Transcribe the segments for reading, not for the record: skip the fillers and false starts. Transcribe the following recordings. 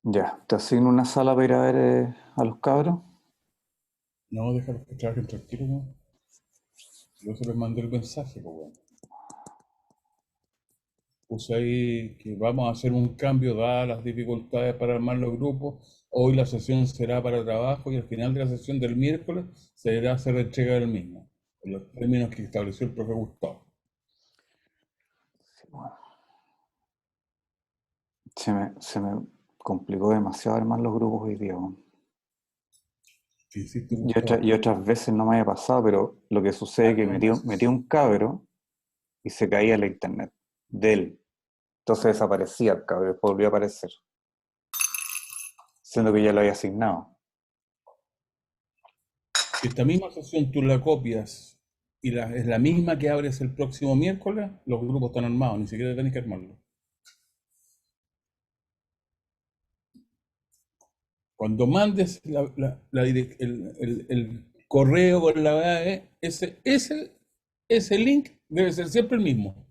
Ya, te asigno una sala para ir a ver a los cabros. No, déjalos que trabajen tranquilos, ¿no? Yo se les mandé el mensaje, pues bueno. Puse ahí que vamos a hacer un cambio dadas las dificultades para armar los grupos. Hoy la sesión será para trabajo y al final de la sesión del miércoles se deberá hacer la entrega del mismo, en los términos que estableció el profe Gustavo. Sí, bueno, se me complicó demasiado armar los grupos hoy día, weón. ¿Qué hiciste, Y Gustavo? otras veces no me había pasado, pero lo que sucede es que metí un cabro y se caía la internet de él. Entonces desaparecía el cabro y después volvió a aparecer, siendo que ya lo había asignado. Si esta misma sesión tú la copias y es la misma que abres el próximo miércoles, los grupos están armados, ni siquiera tenés que armarlos. Cuando mandes el correo con la VAE, ese link debe ser siempre el mismo,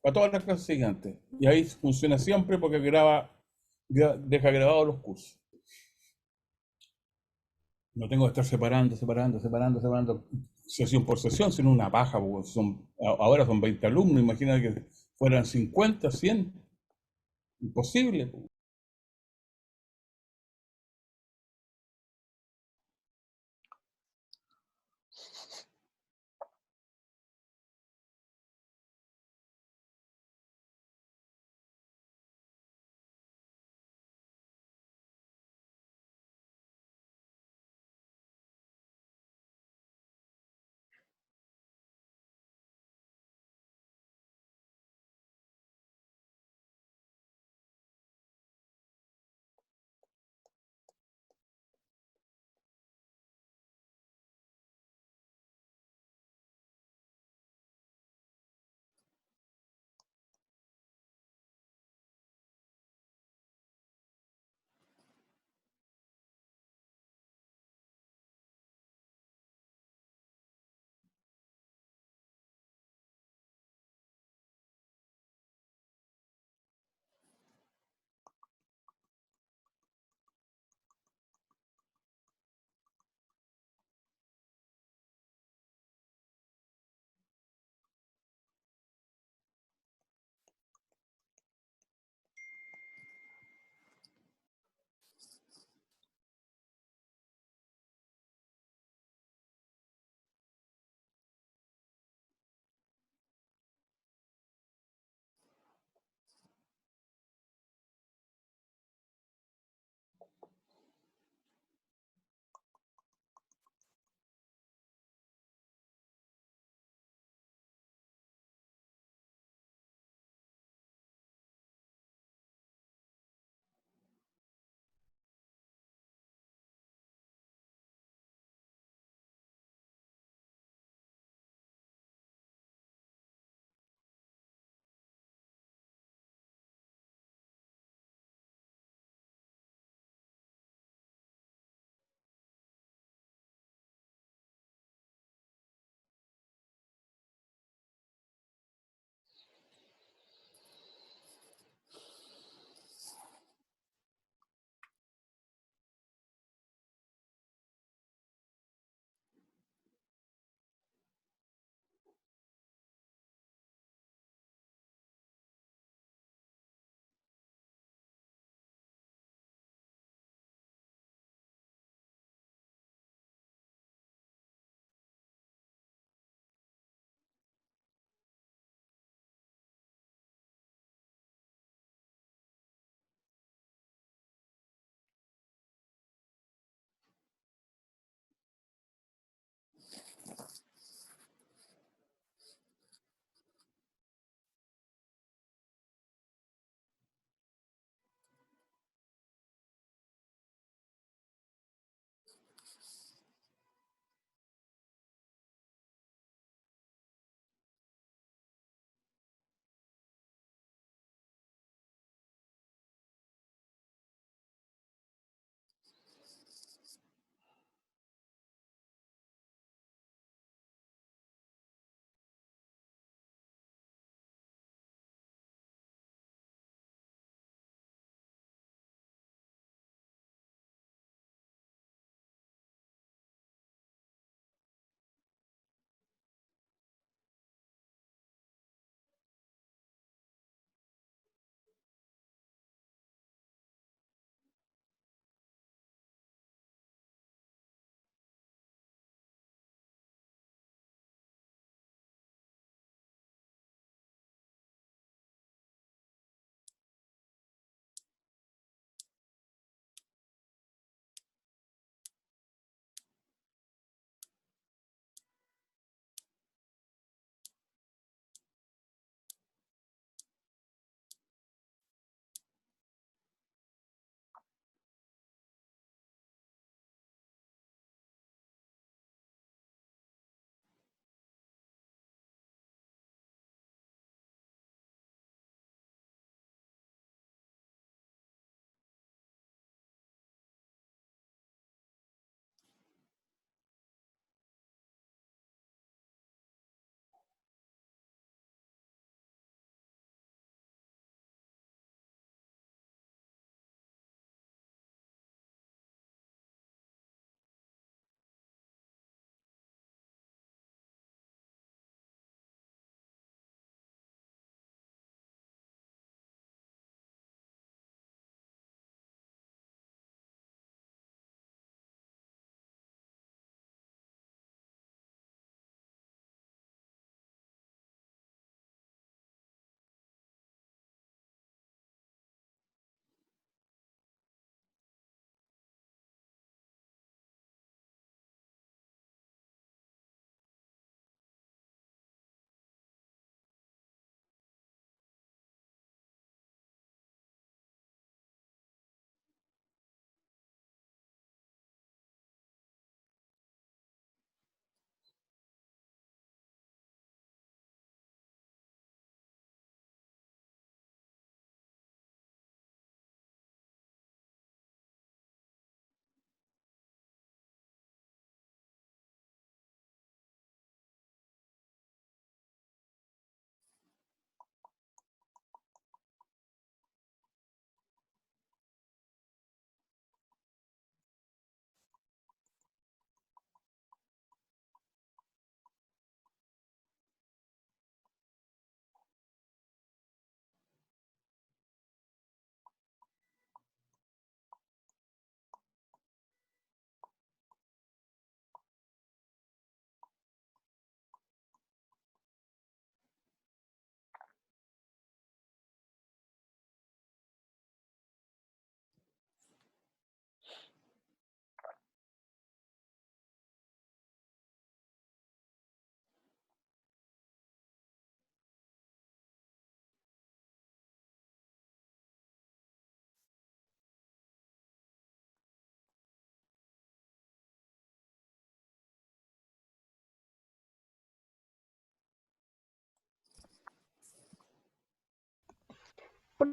para todas las clases siguientes. Y ahí funciona siempre porque deja grabados los cursos. No tengo que estar separando sesión por sesión, sino una paja, porque ahora son 20 alumnos, imagina que fueran 50, 100, imposible.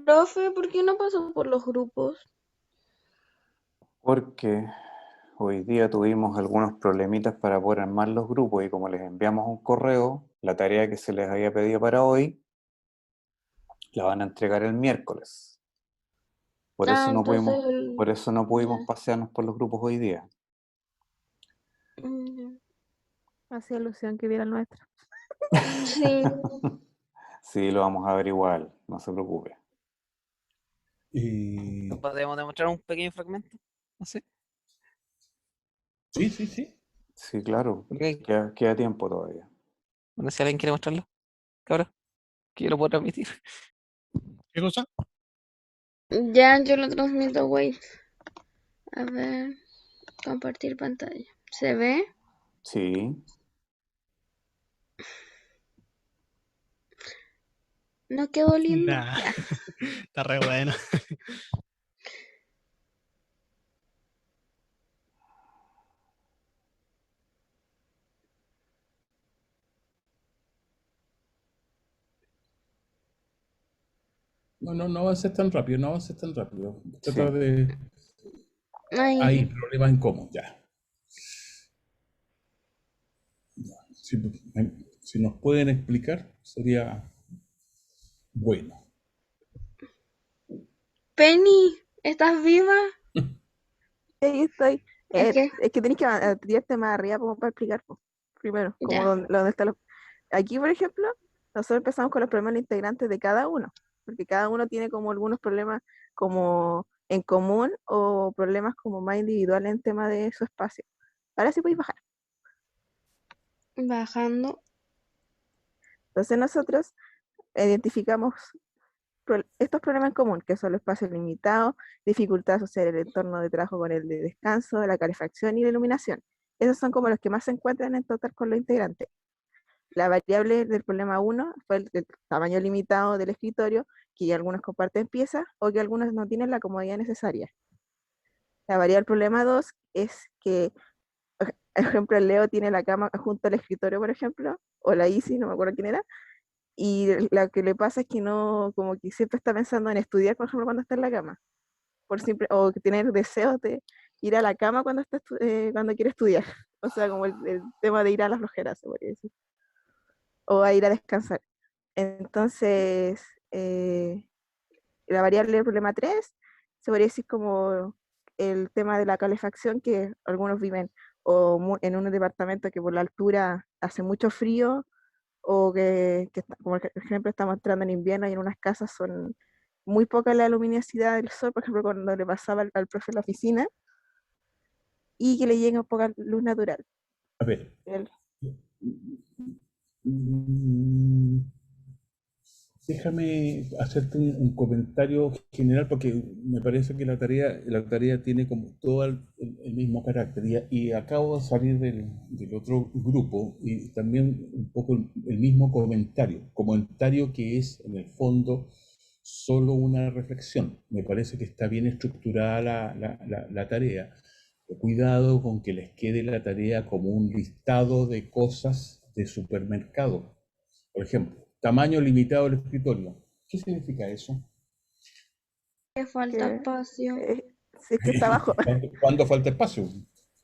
Profe, ¿por qué no pasó por los grupos? Porque hoy día tuvimos algunos problemitas para poder armar los grupos y como les enviamos un correo, la tarea que se les había pedido para hoy la van a entregar el miércoles. Por Ah, eso no entonces pudimos, por eso no pudimos ya. pasearnos por los grupos hoy día. Ya. Hacía ilusión que viera el nuestro. Sí. Sí, lo vamos a ver igual, no se preocupe. Y ¿Podemos demostrar un pequeño fragmento? No sé. sí, sí, sí. Sí, claro, Ok. queda tiempo todavía. Bueno, si alguien quiere mostrarlo, cabrón, que yo lo puedo transmitir. ¿Qué cosa? Ya yo lo transmito, wait. A ver, compartir pantalla. ¿Se ve? Sí, ¿No quedó lindo? Nah, Ya. está re bueno. No, no, no avances tan rápido, no avances tan rápido. Trata sí. de... Ahí. Hay problemas incómodos, ya. Si, si nos pueden explicar, sería bueno. Penny, ¿estás viva? Ahí estoy. Es que, Es que tenéis que tirarte más arriba como para explicar po, primero, como ya. dónde está los... Aquí, por ejemplo, nosotros empezamos con los problemas integrantes de cada uno, porque cada uno tiene como algunos problemas como en común o problemas como más individuales en tema de su espacio. Ahora sí podéis bajar. Bajando. Entonces nosotros identificamos estos problemas en común, que son los espacios limitados, dificultad de asociar el entorno de trabajo con el de descanso, la calefacción y la iluminación. Esos son como los que más se encuentran en total con los integrantes. La variable del problema uno fue el tamaño limitado del escritorio, que algunos comparten piezas o que algunos no tienen la comodidad necesaria. La variable del problema 2 es que, por ejemplo, el Leo tiene la cama junto al escritorio, por ejemplo, o la Isi, no me acuerdo quién era, y lo que le pasa es que no, como que siempre está pensando en estudiar, por ejemplo, cuando está en la cama, por siempre, o que tener deseos de ir a la cama cuando cuando quiere estudiar. O sea, como el tema de ir a las flojeras, se podría decir, o a ir a descansar. Entonces, la variable del problema 3 se podría decir como el tema de la calefacción, que algunos viven en un departamento que por la altura hace mucho frío, o como por ejemplo estamos entrando en invierno y en unas casas son muy poca la luminosidad del sol, por ejemplo cuando le pasaba al profe en la oficina, y que le llega poca luz natural. A ver. El- Mm, Déjame hacerte un comentario general porque me parece que la tarea tiene como todo el mismo carácter y acabo de salir del otro grupo y también un poco el mismo comentario que es en el fondo solo una reflexión. Me parece que está bien estructurada la tarea. Cuidado con que les quede la tarea como un listado de cosas de supermercado. Por ejemplo, tamaño limitado del escritorio. ¿Qué significa eso? Que falta que, espacio. si es que está abajo, ¿Cuándo falta espacio?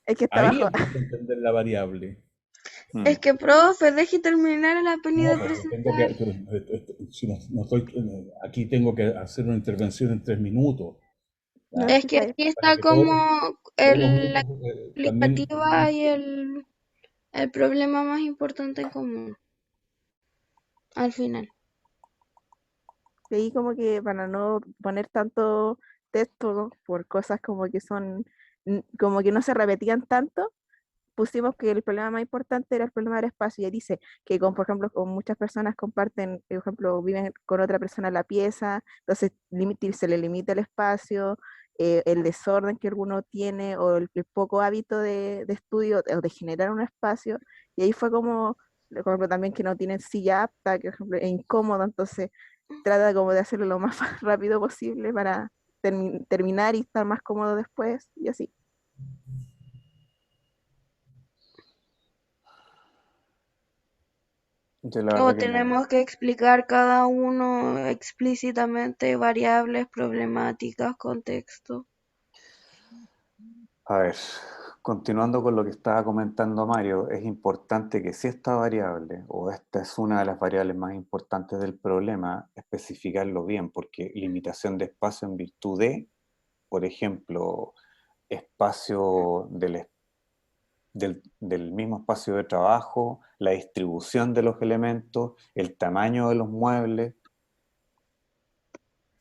es que está Ahí abajo. empieza a entender la variable. Es que, profe, deje terminar a la Penny No, de pero tengo que, presentar. si no estoy, aquí tengo que hacer una intervención en 3 minutos. No, ¿Ya? Es sí que está bien. aquí Para está que como todos los la grupos también. explicativa y el problema más importante en común. Al final. Y ahí como que para no poner tanto texto, ¿no? Por cosas como que son, como que no se repetían tanto, pusimos que el problema más importante era el problema del espacio. Y ahí dice que, por ejemplo, con muchas personas comparten, por ejemplo, viven con otra persona en la pieza, entonces se le limita el espacio, el desorden que alguno tiene o el poco hábito de estudio o de generar un espacio. Y ahí fue como, por ejemplo, también que no tienen silla apta, que por ejemplo, es incómodo, entonces trata como de hacerlo lo más rápido posible para terminar y estar más cómodo después y así. Yo la O verdad que no. tenemos que explicar cada uno explícitamente variables, problemáticas, contexto. A ver, continuando con lo que estaba comentando Mario, es importante que si esta variable, o esta es una de las variables más importantes del problema, especificarlo bien, porque limitación de espacio en virtud de, por ejemplo, espacio del mismo espacio de trabajo, la distribución de los elementos, el tamaño de los muebles.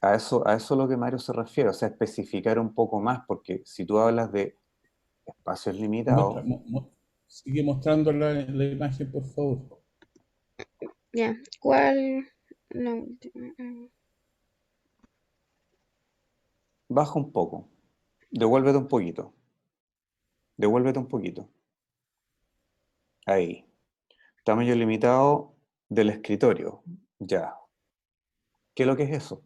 A eso es lo que Mario se refiere, o sea, especificar un poco más, porque si tú hablas de espacios Muestra, limitados, sigue mostrando la imagen, por favor. Ya, ¿cuál? La última. baja un poco, devuélvete un poquito, devuélvete un poquito. Ahí. Tamaño limitado del escritorio. Ya. ¿Qué es lo que es eso?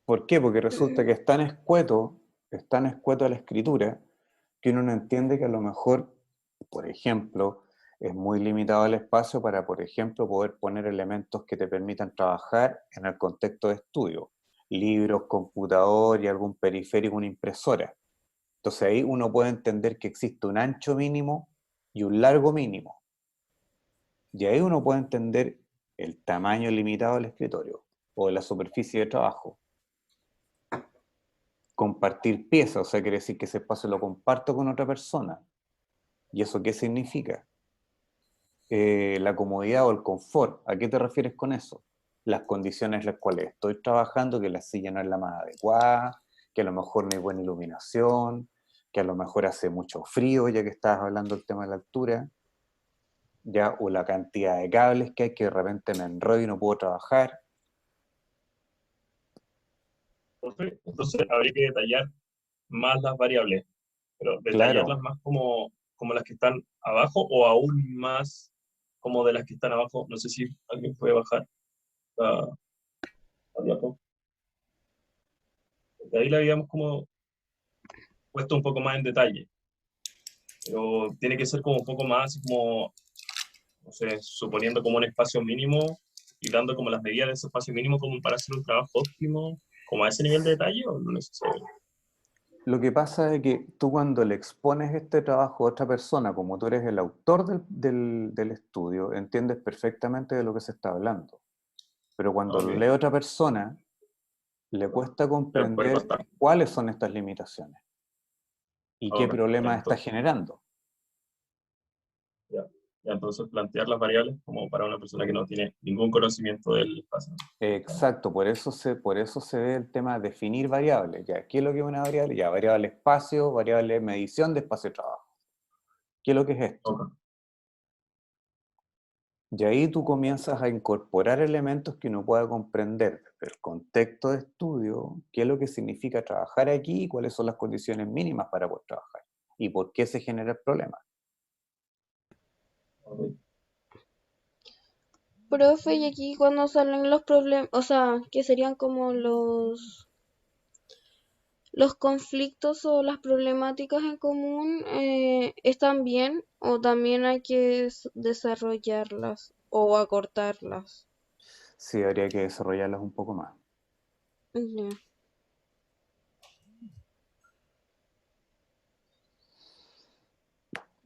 ¿Por qué? Porque resulta que es tan escueto la escritura, que uno no entiende que a lo mejor, por ejemplo, es muy limitado el espacio para, por ejemplo, poder poner elementos que te permitan trabajar en el contexto de estudio. Libros, computador y algún periférico, una impresora. Entonces ahí uno puede entender que existe un ancho mínimo y un largo mínimo. Y ahí uno puede entender el tamaño limitado del escritorio o de la superficie de trabajo. Compartir piezas, o sea, quiere decir que ese espacio lo comparto con otra persona. ¿Y eso qué significa? La comodidad o el confort. ¿A qué te refieres con eso? Las condiciones en las cuales estoy trabajando, que la silla no es la más adecuada, que a lo mejor no hay buena iluminación, que a lo mejor hace mucho frío, ya que estabas hablando del tema de la altura, ya, o la cantidad de cables que hay, que de repente me enrollo y no puedo trabajar. Entonces habría que detallar más las variables, pero detallarlas Claro, más como las que están abajo o aún más como de las que están abajo. No sé si alguien puede bajar la, la diapo. Porque ahí la habíamos como puesto un poco más en detalle, pero tiene que ser como un poco más, así como, no sé, suponiendo como un espacio mínimo y dando como las medidas de ese espacio mínimo como para hacer un trabajo óptimo, como a ese nivel de detalle o no necesariamente. lo que pasa es que tú cuando le expones este trabajo a otra persona, como tú eres el autor del estudio, entiendes perfectamente de lo que se está hablando. Pero cuando lo Ok, lee otra persona, le cuesta ya puede comprender costar. cuáles son estas limitaciones y qué Ok, ya, problemas está entonces, generando. ya, ya, entonces plantear las variables como para una persona que no tiene ningún conocimiento del espacio. Exacto, por eso se ve el tema de definir variables. Ya, ¿qué es lo que es una variable? Ya, variable espacio, variable medición de espacio de trabajo. ¿Qué es lo que es esto? Ok, Y ahí tú comienzas a incorporar elementos que uno pueda comprender desde el contexto de estudio, qué es lo que significa trabajar aquí y cuáles son las condiciones mínimas para poder trabajar y por qué se genera el problema. ok. Profe, y aquí cuando salen los problemas, o sea, que serían como los conflictos o las problemáticas en común, ¿están bien o también hay que desarrollarlas o acortarlas? Sí, habría que desarrollarlas un poco más. Ya.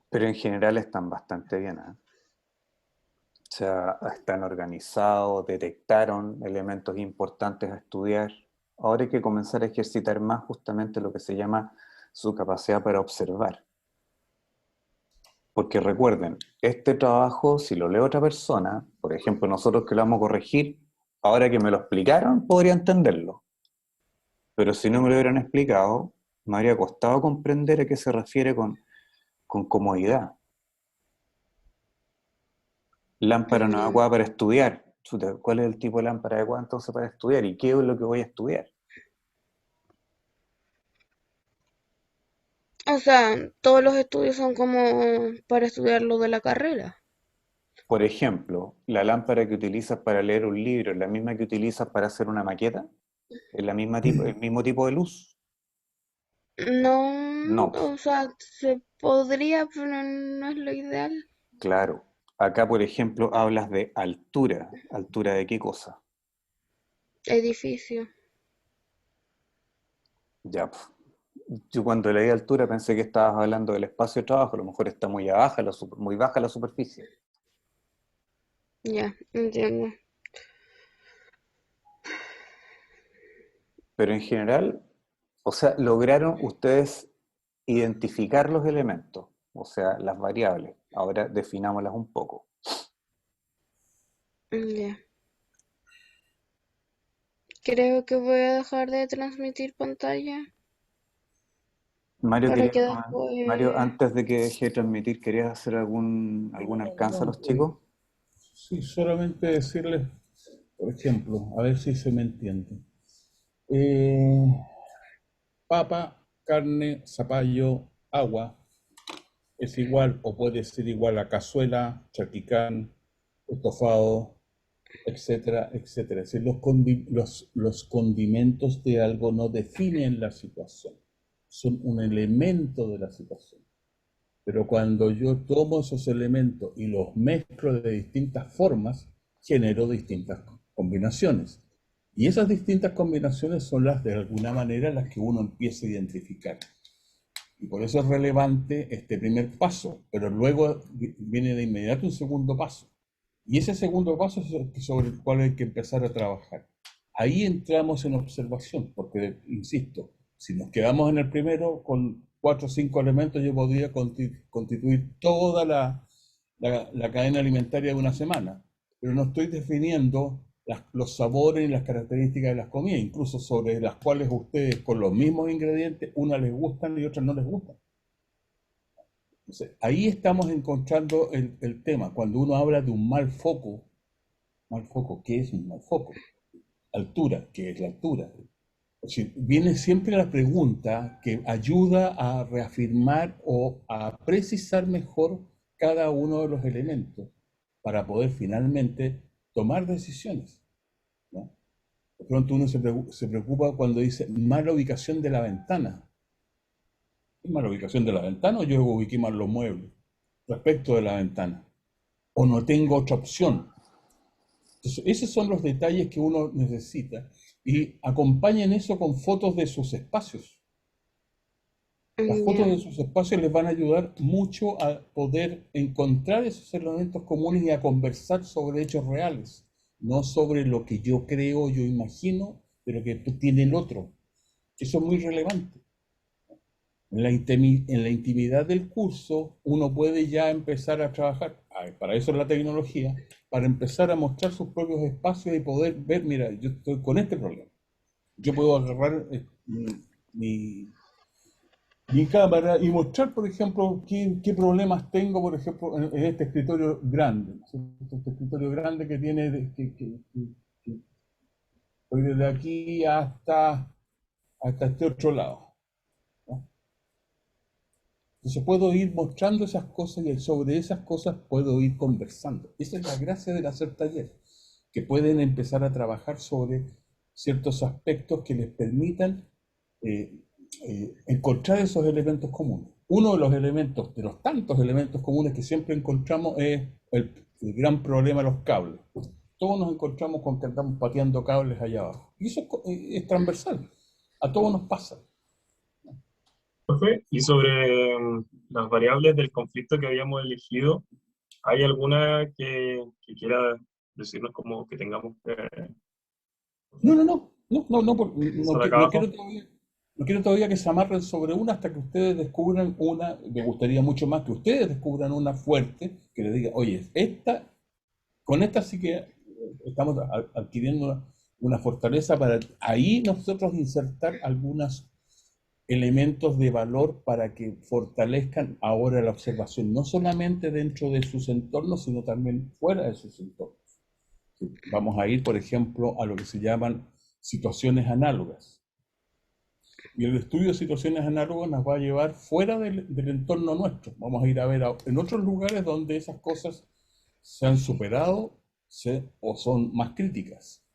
Pero en general están bastante bien, ¿eh? O sea, están organizados, detectaron elementos importantes a estudiar. Ahora hay que comenzar a ejercitar más justamente lo que se llama su capacidad para observar. Porque recuerden, este trabajo, si lo lee otra persona, por ejemplo, nosotros que lo vamos a corregir, ahora que me lo explicaron, podría entenderlo. Pero si no me lo hubieran explicado, me habría costado comprender a qué se refiere con comodidad. Lámpara no Ya. adecuada para estudiar. Chuta, ¿cuál es el tipo de lámpara adecuada entonces para estudiar? ¿Y qué es lo que voy a estudiar? O sea, todos los estudios son como para estudiar lo de la carrera. Por ejemplo, la lámpara que utilizas para leer un libro es la misma que utilizas para hacer una maqueta, es la misma tipo, el mismo tipo de luz. No, No, o sea, se podría, pero no es lo ideal. Claro. Acá, por ejemplo, hablas de altura. ¿Altura de qué cosa? Edificio. Ya, pues. Yo cuando leí altura pensé que estabas hablando del espacio de trabajo, a lo mejor está muy baja muy baja la superficie. Ya, entiendo. Pero en general, o sea, lograron ustedes identificar los elementos, o sea, las variables. Ahora definámoslas un poco. Ya. Creo que voy a dejar de transmitir pantalla Mario, para que Mario, después... antes de que deje de transmitir, ¿querías hacer algún alcance a los chicos? Sí, solamente decirles, por ejemplo, a ver si se me entiende. Eh, Papa, carne, zapallo, agua es igual o puede ser igual a cazuela, charquicán, estofado, etcétera, etcétera. Es decir, los condimentos de algo no definen la situación, son un elemento de la situación. Pero cuando yo tomo esos elementos y los mezclo de distintas formas, genero distintas combinaciones. Y esas distintas combinaciones son las de alguna manera las que uno empieza a identificar. Y por eso es relevante este primer paso, pero luego viene de inmediato un segundo paso. Y ese segundo paso es el sobre el cual hay que empezar a trabajar. Ahí entramos en observación, porque, insisto, si nos quedamos en el primero, con 4 o 5 elementos, yo podría constituir toda la cadena alimentaria de una semana, pero no estoy definiendo los sabores y las características de las comidas, incluso sobre las cuales ustedes con los mismos ingredientes, unas les gustan y otras no les gustan. Entonces, ahí estamos encontrando el tema. Cuando uno habla de un mal foco, ¿qué es un mal foco? Altura, ¿qué es la altura? O sea, viene siempre la pregunta que ayuda a reafirmar o a precisar mejor cada uno de los elementos para poder finalmente tomar decisiones, ¿no? De pronto uno se preocupa cuando dice mala ubicación de la ventana. ¿Es mala ubicación de la ventana o yo ubiqué mal los muebles respecto de la ventana? ¿O no tengo otra opción? Entonces, esos son los detalles que uno necesita y acompañen eso con fotos de sus espacios. Las fotos Ya, de sus espacios les van a ayudar mucho a poder encontrar esos elementos comunes y a conversar sobre hechos reales, no sobre lo que yo creo, yo imagino, de lo que tiene el otro. Eso es muy relevante. En la intimidad del curso, uno puede ya empezar a trabajar, para eso es la tecnología, para empezar a mostrar sus propios espacios y poder ver, mira, yo estoy con este problema. Yo puedo agarrar mi cámara y mostrar, por ejemplo, qué problemas tengo, por ejemplo, en este escritorio grande. Este escritorio grande que tiene, voy desde aquí hasta este otro lado, ¿no? Entonces puedo ir mostrando esas cosas y sobre esas cosas puedo ir conversando. Esa es la gracia del hacer taller, que pueden empezar a trabajar sobre ciertos aspectos que les permitan encontrar esos elementos comunes. Uno de los elementos, de los tantos elementos comunes que siempre encontramos es el gran problema de los cables. Todos nos encontramos con que andamos pateando cables allá abajo. Y eso es transversal. A todos nos pasa. Profe, y sobre las variables del conflicto que habíamos elegido, ¿hay alguna que quiera decirnos como que tengamos que No, hacer acá no abajo? quiero todavía que se amarren sobre una hasta que ustedes descubran una. Me gustaría mucho más que ustedes descubran una fuerte, que les diga, oye, con esta sí que estamos adquiriendo una fortaleza para ahí nosotros insertar algunos elementos de valor para que fortalezcan ahora la observación, no solamente dentro de sus entornos, sino también fuera de sus entornos. Vamos a ir, por ejemplo, a lo que se llaman situaciones análogas. Y el estudio de situaciones análogas nos va a llevar fuera del entorno nuestro. Vamos a ir a ver en otros lugares donde esas cosas se han superado o son más críticas,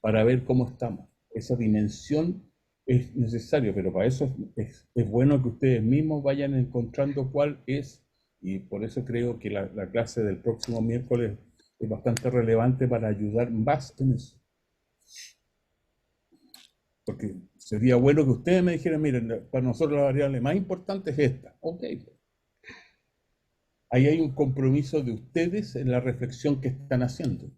para ver cómo estamos. Esa dimensión es necesario, pero para eso es bueno que ustedes mismos vayan encontrando cuál es Y por eso creo que la clase del próximo miércoles es bastante relevante para ayudar más en eso. Porque sería bueno que ustedes me dijeran, miren, para nosotros la variable más importante es esta. Ok. Ahí hay un compromiso de ustedes en la reflexión que están haciendo.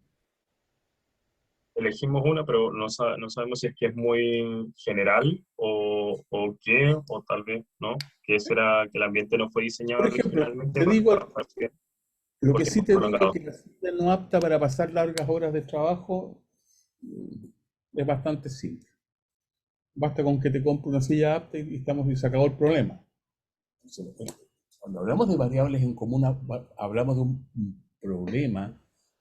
Elegimos una, pero no sabemos si es que es muy general o qué, o tal vez, ¿no? Que será que el ambiente no fue diseñado Por ejemplo, originalmente te digo, para que lo por que sí tiempos te digo es prolongados. que la silla no apta para pasar largas horas de trabajo es bastante simple. Basta con que te compre una silla apta y se acabó el problema. Cuando hablamos de variables en común, hablamos de un problema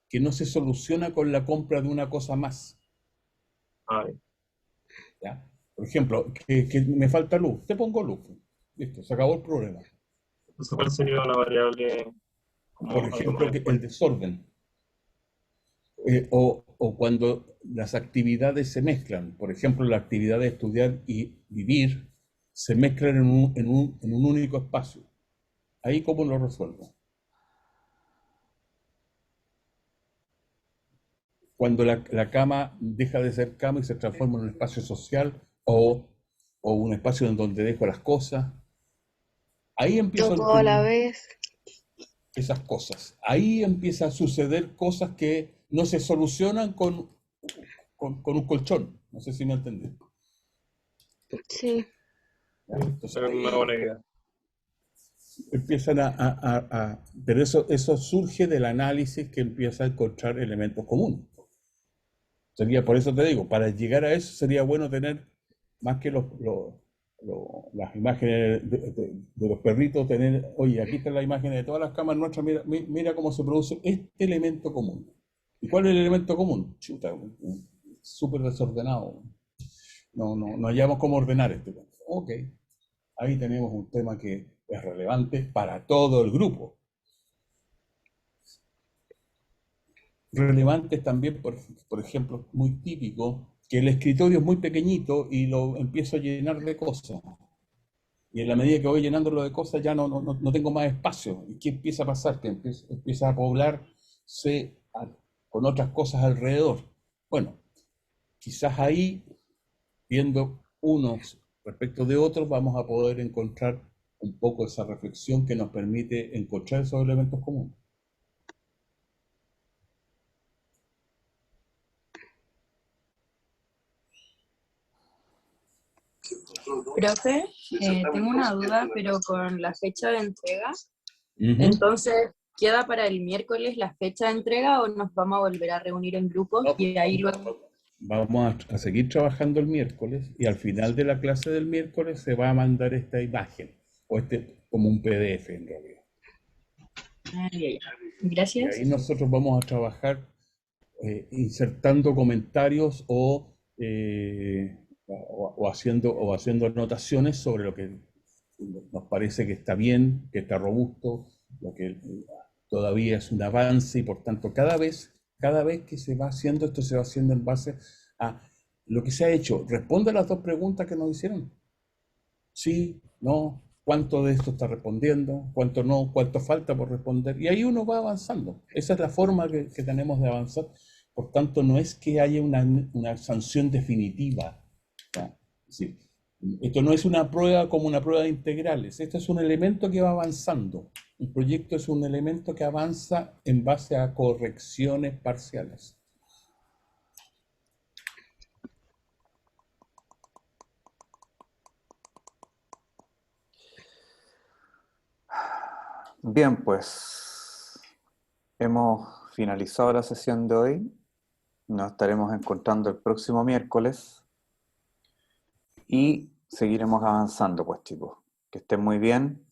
que no se soluciona con la compra de una cosa más. ¿Ya? Por ejemplo, que me falta luz, te pongo luz. Listo, se acabó el problema. Entonces, ¿cuál sería una variable? Por ejemplo, el desorden. O cuando las actividades se mezclan. Por ejemplo, la actividad de estudiar y vivir se mezclan en un único espacio. Ahí, ¿cómo lo resuelvo? Cuando la cama deja de ser cama y se transforma en un espacio social o un espacio en donde dejo las cosas. Ahí empiezo Todo a la vez. esas cosas. Ahí empieza a suceder cosas que no se solucionan con un colchón. No sé si me entendí. Sí. Entonces, es una buena idea. Empiezan pero eso surge del análisis que empieza a encontrar elementos comunes. Sería, por eso te digo, para llegar a eso sería bueno tener, más que las imágenes de los perritos, tener, oye, aquí está la imagen de todas las camas nuestras, mira cómo se produce este elemento común. ¿Y cuál es el elemento común? Chuta, súper desordenado. No hallamos cómo ordenar este. Ok, ahí tenemos un tema que es relevante para todo el grupo. Relevantes también, por ejemplo, muy típico, que el escritorio es muy pequeñito y lo empiezo a llenar de cosas. Y en la medida que voy llenándolo de cosas ya no tengo más espacio. ¿Y qué empieza a pasar? Que empieza a poblarse con otras cosas alrededor. Bueno, quizás ahí, viendo unos respecto de otros, vamos a poder encontrar un poco esa reflexión que nos permite encontrar esos elementos comunes. Profe, tengo una duda, pero con la fecha de entrega. Ujú. Entonces, ¿queda para el miércoles la fecha de entrega o nos vamos a volver a reunir en grupos y ahí luego? Vamos a seguir trabajando el miércoles y al final de la clase del miércoles se va a mandar esta imagen, o como un PDF en realidad. Y Gracias. ahí nosotros vamos a trabajar insertando comentarios o haciendo anotaciones sobre lo que nos parece que está bien, que está robusto, lo que todavía es un avance y por tanto cada vez que se va haciendo esto se va haciendo en base a lo que se ha hecho. Responde a las dos preguntas que nos hicieron. Sí, no, cuánto de esto está respondiendo, cuánto no, cuánto falta por responder. Y ahí uno va avanzando. Esa es la forma que tenemos de avanzar. Por tanto, no es que haya una sanción definitiva. ¿Ya? Es decir, esto no es una prueba como una prueba de integrales. Esto es un elemento que va avanzando. Un proyecto es un elemento que avanza en base a correcciones parciales. Bien, pues hemos finalizado la sesión de hoy. Nos estaremos encontrando el próximo miércoles y seguiremos avanzando, pues chicos. Que estén muy bien.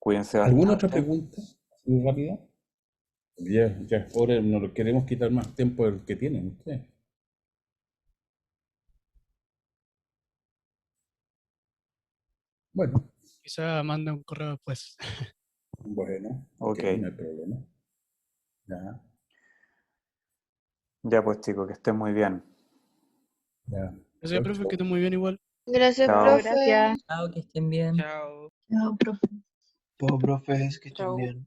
Cuídense ¿Alguna bastante. otra pregunta? Muy rápida. Ya ahora no le queremos quitar más tiempo del que tienen ustedes. Bueno. Quizá mande un correo después. Bueno, Ok. no hay problema. Ya. Ya pues chicos, que estén muy bien. Ya. Gracias, profe, que esté muy bien igual. Gracias, Chao. profe. Gracias. Chao, que estén bien. Chao. Chao, profe. Todo, profes, que estén Chau. bien.